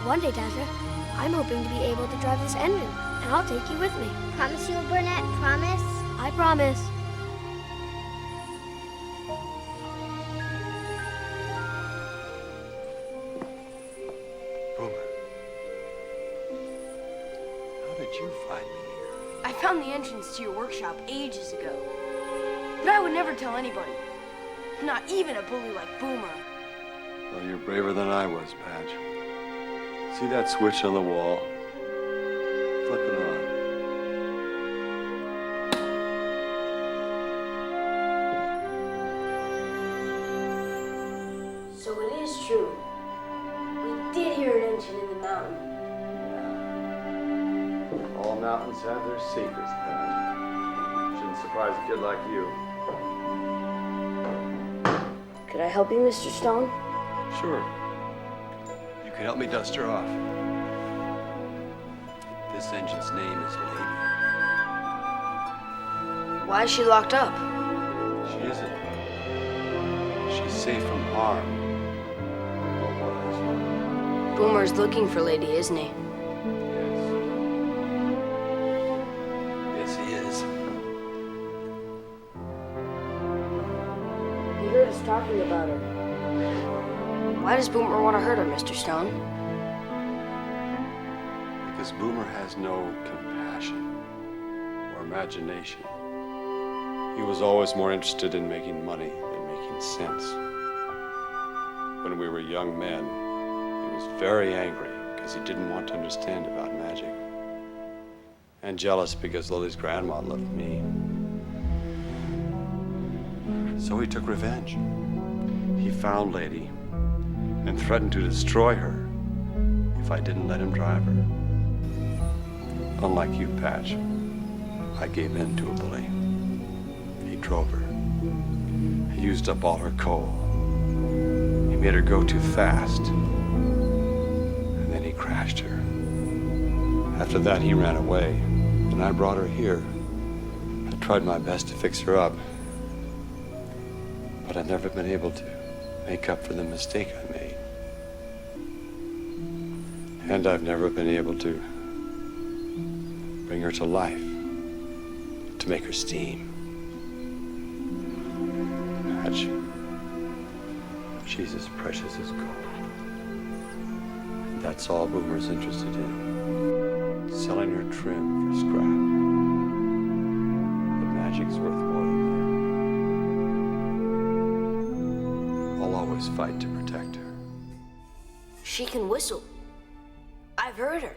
One day, Tazza, I'm hoping to be able to drive this engine, and I'll take you with me. Promise you, Burnett? Promise? I promise. Boomer, how did you find me here? I found the entrance to your workshop ages ago. But I would never tell anybody. Not even a bully like Boomer. Well, you're braver than I was, Patch. See that switch on the wall? Flip it on. So it is true. We did hear an engine in the mountain. Yeah. All mountains have their secrets, Patch. Shouldn't surprise a kid like you. Could I help you, Mr. Stone? Sure. You can help me dust her off. This engine's name is Lady. Why is she locked up? She isn't. She's safe from harm. Or was. Boomer's looking for Lady, isn't he? Yes. Yes, he is. He heard us talking about her. Why does Boomer want to hurt her, Mr. Stone? Because Boomer has no compassion or imagination. He was always more interested in making money than making sense. When we were young men, he was very angry because he didn't want to understand about magic. And jealous because Lily's grandma loved me. So he took revenge. He found Lady and threatened to destroy her if I didn't let him drive her. Unlike you, Patch, I gave in to a bully. He drove her. He used up all her coal. He made her go too fast. And then he crashed her. After that, he ran away, and I brought her here. I tried my best to fix her up, but I've never been able to make up for the mistake I made. And I've never been able to bring her to life, to make her steam. Patch, she's as precious as gold. That's all Boomer's interested in. Selling her trim for scrap. But magic's worth more than that. I'll always fight to protect her. She can whistle. I've heard her.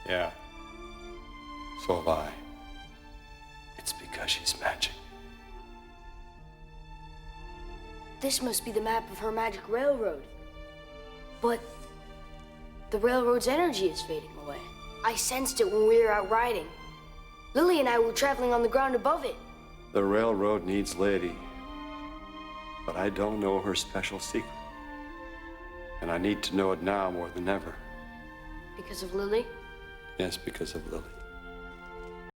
Yeah. So have I. It's because she's magic. This must be the map of her magic railroad. But the railroad's energy is fading away. I sensed it when we were out riding. Lily and I were traveling on the ground above it. The railroad needs Lady. But I don't know her special secret. And I need to know it now more than ever. Because of Lily? Yes, because of Lily.